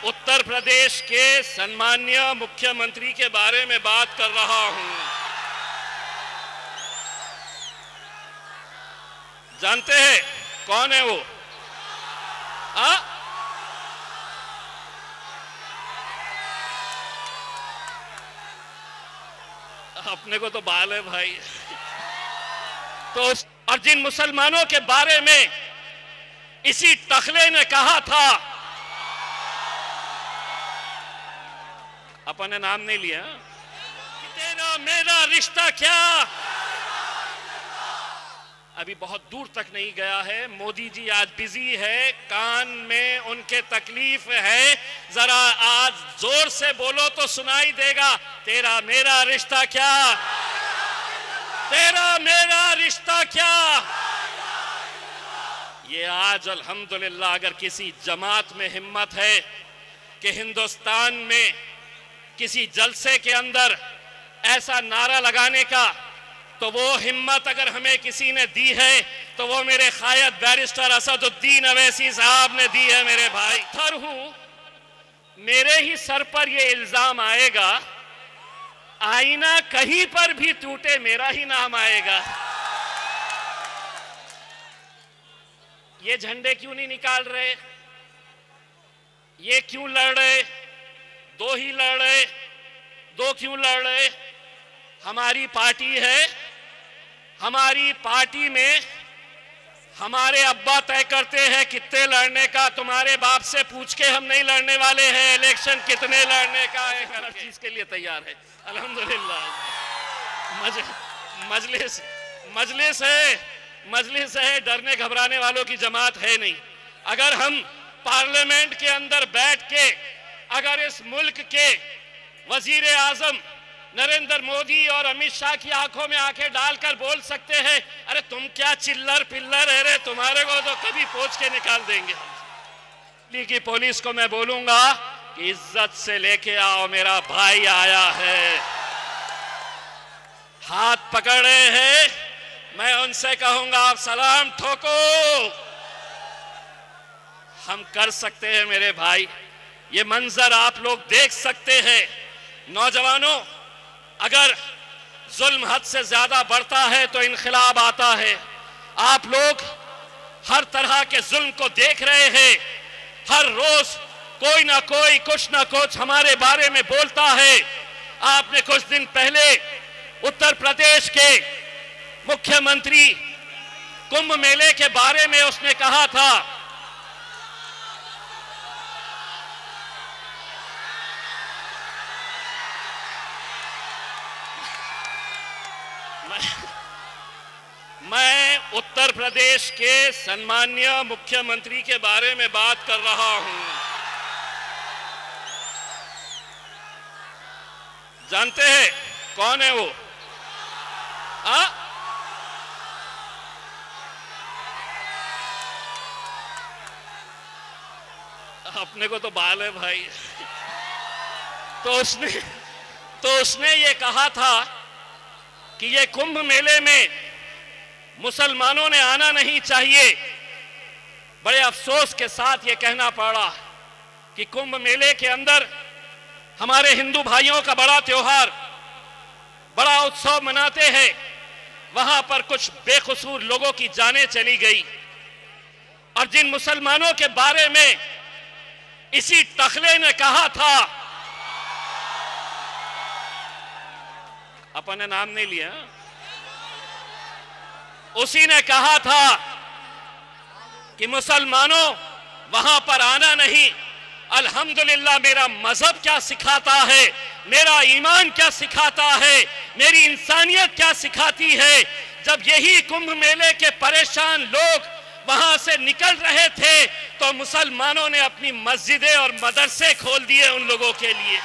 उत्तर प्रदेश के सम्माननीय मुख्यमंत्री के बारे में बात कर रहा हूं। जानते हैं कौन है वो? अपने को तो बाल है भाई। तो और जिन मुसलमानों के बारे में इसी टखले ने कहा था, अपन ने नाम नहीं लिया, तेरा मेरा रिश्ता क्या, अभी बहुत दूर तक नहीं गया है। मोदी जी आज बिजी है, कान में उनके तकलीफ है, जरा आज जोर से बोलो तो सुनाई देगा। तेरा मेरा रिश्ता क्या, तेरा मेरा रिश्ता क्या। ये आज अल्हम्दुलिल्लाह अगर किसी जमात में हिम्मत है कि हिंदुस्तान में किसी जलसे के अंदर ऐसा नारा लगाने का, तो वो हिम्मत अगर हमें किसी ने दी है तो वो मेरे खायद बैरिस्टर असदुद्दीन अवैसी साहब ने दी है। मेरे भाई थर हूं, मेरे ही सर पर ये इल्जाम आएगा, आईना कहीं पर भी टूटे मेरा ही नाम आएगा। ये झंडे क्यों नहीं निकाल रहे? ये क्यों लड़ रहे? दो ही लड़ रहे, दो क्यों लड़ रहे? हमारी पार्टी है, हमारी पार्टी में हमारे अब्बा तय करते हैं कितने लड़ने का। तुम्हारे बाप से पूछ के हम नहीं लड़ने वाले हैं इलेक्शन कितने लड़ने का है, हर चीज के लिए तैयार है अल्हम्दुलिल्लाह। मजलिस है, डरने घबराने वालों की जमात है नहीं। अगर हम पार्लियामेंट के अंदर बैठ के अगर इस मुल्क के वजीर आजम नरेंद्र मोदी और अमित शाह की आंखों में आंखें डालकर बोल सकते हैं, अरे तुम क्या चिल्लर पिल्लर है रे, तुम्हारे को तो कभी पोंछ के निकाल देंगे। दिल्ली की पुलिस को मैं बोलूंगा कि इज्जत से लेके आओ, मेरा भाई आया है, हाथ पकड़े हैं, मैं उनसे कहूंगा आप सलाम ठोको। हम कर सकते हैं मेरे भाई, ये मंजर आप लोग देख सकते हैं। नौजवानों, अगर जुल्म हद से ज्यादा बढ़ता है तो इनखिलाब आता है। आप लोग हर तरह के जुल्म को देख रहे हैं, हर रोज कोई ना कोई कुछ ना कुछ हमारे बारे में बोलता है। आपने कुछ दिन पहले उत्तर प्रदेश के मुख्यमंत्री कुंभ मेले के बारे में उसने कहा था, मैं उत्तर प्रदेश के सम्माननीय मुख्यमंत्री के बारे में बात कर रहा हूं। जानते हैं कौन है वो? अपने को तो बाल है भाई। तो उसने ये कहा था कि ये कुंभ मेले में मुसलमानों ने आना नहीं चाहिए। बड़े अफसोस के साथ ये कहना पड़ा कि कुंभ मेले के अंदर हमारे हिंदू भाइयों का बड़ा त्योहार, बड़ा उत्सव मनाते हैं, वहां पर कुछ बेकसूर लोगों की जानें चली गई। और जिन मुसलमानों के बारे में इसी टखले ने कहा था, अपन ने नाम नहीं लिया, उसी ने कहा था कि मुसलमानों वहां पर आना नहीं। अल्हम्दुलिल्लाह मेरा मजहब क्या सिखाता है, मेरा ईमान क्या सिखाता है, मेरी इंसानियत क्या सिखाती है। जब यही कुंभ मेले के परेशान लोग वहां से निकल रहे थे तो मुसलमानों ने अपनी मस्जिदें और मदरसे खोल दिए उन लोगों के लिए।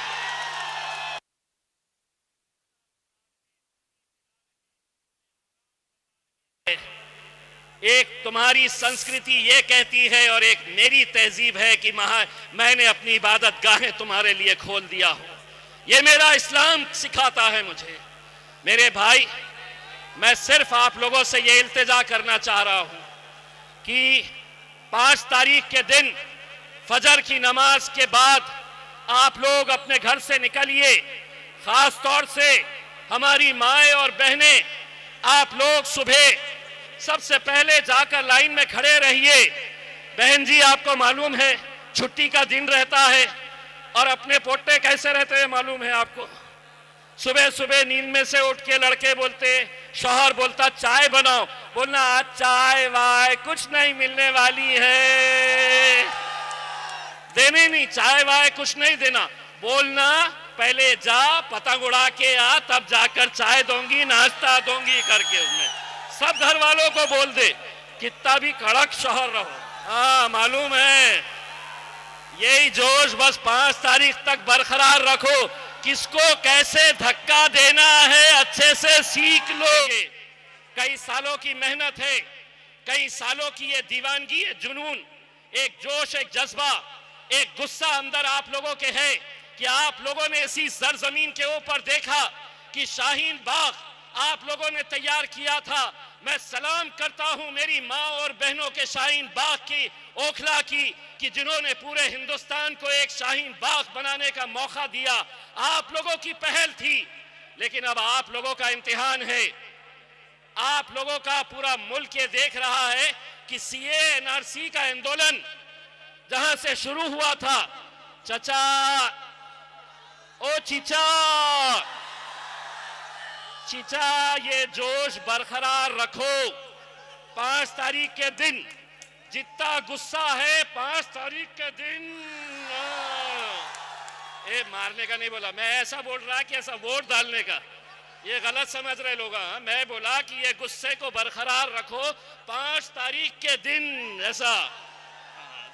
एक तुम्हारी संस्कृति ये कहती है और एक मेरी तहजीब है कि मैंने अपनी इबादत गाहें तुम्हारे लिए खोल दिया हो। ये मेरा इस्लाम सिखाता है मुझे। मेरे भाई, मैं सिर्फ आप लोगों से ये इल्तिजा करना चाह रहा हूं कि 5 तारीख के दिन फजर की नमाज के बाद आप लोग अपने घर से निकलिए। खास तौर से हमारी माएँ और बहनें, आप लोग सुबह सबसे पहले जाकर लाइन में खड़े रहिए। बहन जी, आपको मालूम है छुट्टी का दिन रहता है और अपने पोते कैसे रहते हैं मालूम है आपको। सुबह सुबह नींद में से उठ के लड़के बोलते, शौहर बोलता चाय बनाओ, बोलना आज चाय वाय कुछ नहीं मिलने वाली है, देने नहीं, चाय वाय कुछ नहीं देना, बोलना पहले जा पतंग उड़ा के आ, तब जाकर चाय दूंगी नाश्ता दूंगी करके। उसमें सब घर वालों को बोल दे, कितना भी कड़क शौहर रहो। हाँ मालूम है, यही जोश बस 5 तारीख तक बरकरार रखो। किसको कैसे धक्का देना है अच्छे से सीख लोगे। कई सालों की मेहनत है, कई सालों की ये दीवानगी, ये जुनून, एक जोश, एक जज्बा, एक गुस्सा अंदर आप लोगों के है कि आप लोगों ने इसी सरजमीन के ऊपर देखा कि शाहीन बाग आप लोगों ने तैयार किया था। मैं सलाम करता हूं मेरी माँ और बहनों के शाहीन बाग की, ओखला की, कि जिन्होंने पूरे हिंदुस्तान को एक शाहीन बाग बनाने का मौका दिया। आप लोगों की पहल थी, लेकिन अब आप लोगों का इम्तिहान है। आप लोगों का पूरा मुल्क ये देख रहा है कि सीए एनआरसी का आंदोलन जहां से शुरू हुआ था, चचा ओ चीचा चीचा, ये जोश बरकरार रखो। 5 तारीख के दिन जितना गुस्सा है, 5 तारीख के दिन ए मारने का नहीं बोला मैं, ऐसा बोल रहा कि ऐसा वोट डालने का, ये गलत समझ रहे लोग। मैं बोला कि ये गुस्से को बरकरार रखो 5 तारीख के दिन, ऐसा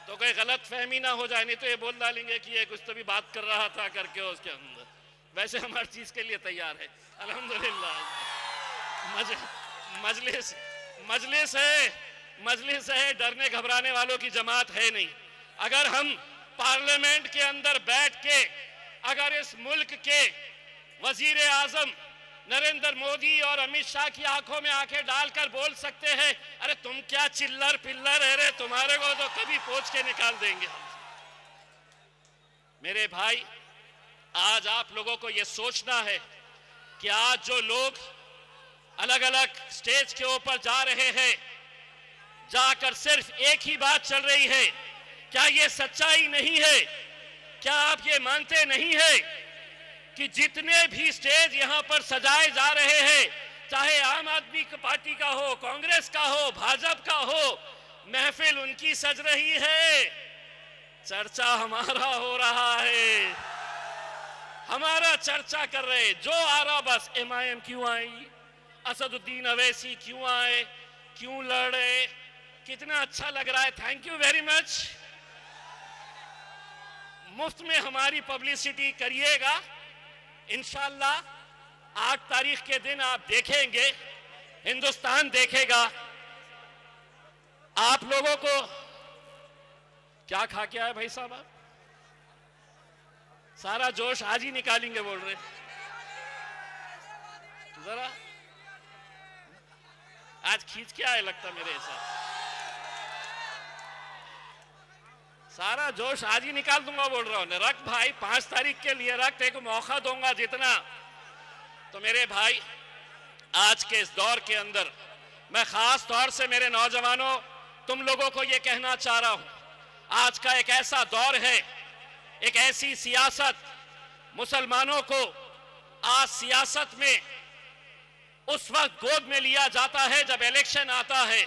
तो कोई गलत फहमी ना हो जाए, नहीं तो ये बोल डालेंगे कि ये कुछ तो भी बात कर रहा था करके उसके अंदर। वैसे हम हर चीज के लिए तैयार है अल्हम्दुलिल्लाह। मजलिस है, डरने घबराने वालों की जमात है नहीं। अगर हम पार्लियामेंट के अंदर बैठ के अगर इस मुल्क के वजीर आजम नरेंद्र मोदी और अमित शाह की आंखों में आंखें डालकर बोल सकते हैं, अरे तुम क्या चिल्लर पिल्लर है रे, तुम्हारे को तो कभी पोंछ के निकाल देंगे। मेरे भाई, आज आप लोगों को यह सोचना है कि आज जो लोग अलग अलग स्टेज के ऊपर जा रहे हैं, जाकर सिर्फ एक ही बात चल रही है, क्या यह सच्चाई नहीं है? क्या आप ये मानते नहीं है कि जितने भी स्टेज यहां पर सजाए जा रहे हैं, चाहे आम आदमी पार्टी का हो, कांग्रेस का हो, भाजपा का हो, महफिल उनकी सज रही है, चर्चा हमारा हो रहा है, हमारा चर्चा कर रहे। जो आ रहा बस MIM क्यों आई, असदुद्दीन अवैसी क्यों आए, क्यों लड़े, कितना अच्छा लग रहा है, थैंक यू वेरी मच। मुफ्त में हमारी पब्लिसिटी करिएगा, इंशाअल्लाह 8 तारीख के दिन आप देखेंगे, हिंदुस्तान देखेगा। आप लोगों को क्या खा के आए भाई साहब, आप सारा जोश आज ही निकालेंगे बोल रहे, जरा आज खींच के आए लगता मेरे हिसाब, सारा जोश आज ही निकाल दूंगा बोल रहा हूं। रख भाई, 5 तारीख के लिए रख, तेरे को मौका दूंगा जितना। तो मेरे भाई, आज के इस दौर के अंदर मैं खास तौर से मेरे नौजवानों, तुम लोगों को यह कहना चाह रहा हूं, आज का एक ऐसा दौर है, एक ऐसी सियासत, मुसलमानों को आज सियासत में उस वक्त गोद में लिया जाता है जब इलेक्शन आता है,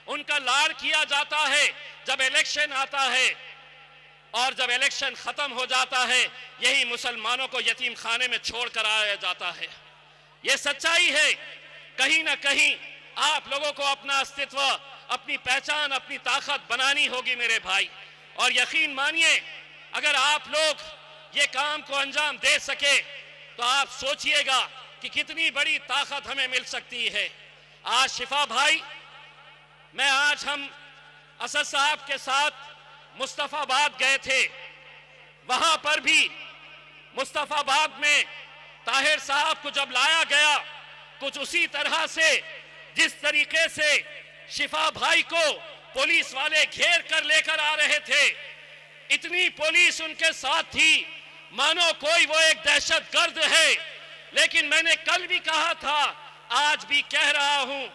उनका लाड़ किया जाता है जब इलेक्शन आता है, और जब इलेक्शन खत्म हो जाता है यही मुसलमानों को यतीम खाने में छोड़कर आया जाता है। यह सच्चाई है। कहीं ना कहीं आप लोगों को अपना अस्तित्व, अपनी पहचान, अपनी ताकत बनानी होगी मेरे भाई। और यकीन मानिए, अगर आप लोग ये काम को अंजाम दे सके तो आप सोचिएगा कि कितनी बड़ी ताकत हमें मिल सकती है। आज शिफा भाई, आज हम असद साहब के साथ मुस्तफाबाद गए थे, वहां पर भी मुस्तफाबाद में ताहिर साहब को जब लाया गया, कुछ उसी तरह से जिस तरीके से शिफा भाई को पुलिस वाले घेर कर लेकर आ रहे थे, इतनी पुलिस उनके साथ थी मानो कोई वो एक दहशतगर्द है। लेकिन मैंने कल भी कहा था, आज भी कह रहा हूं,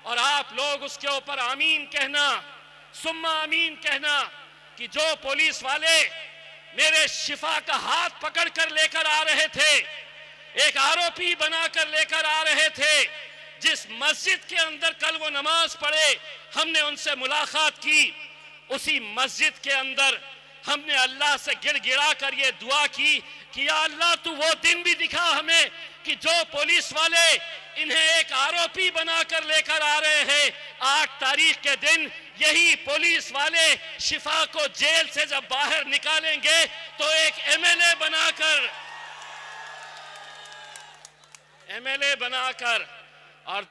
और आप लोग उसके ऊपर आमीन कहना, सुम्मा आमीन कहना, कि जो पुलिस वाले मेरे शिफा का हाथ पकड़कर लेकर आ रहे थे, एक आरोपी बनाकर लेकर आ रहे थे, जिस मस्जिद के अंदर कल वो नमाज पढ़े, हमने उनसे मुलाकात की, उसी मस्जिद के अंदर हमने अल्लाह से गिड़गिड़ा कर ये दुआ की कि या अल्लाह तू वो दिन भी दिखा हमें कि जो पुलिस वाले इन्हें एक आरोपी बनाकर लेकर आ रहे हैं, 8 तारीख के दिन यही पुलिस वाले शिफा को जेल से जब बाहर निकालेंगे तो एक एमएलए बनाकर और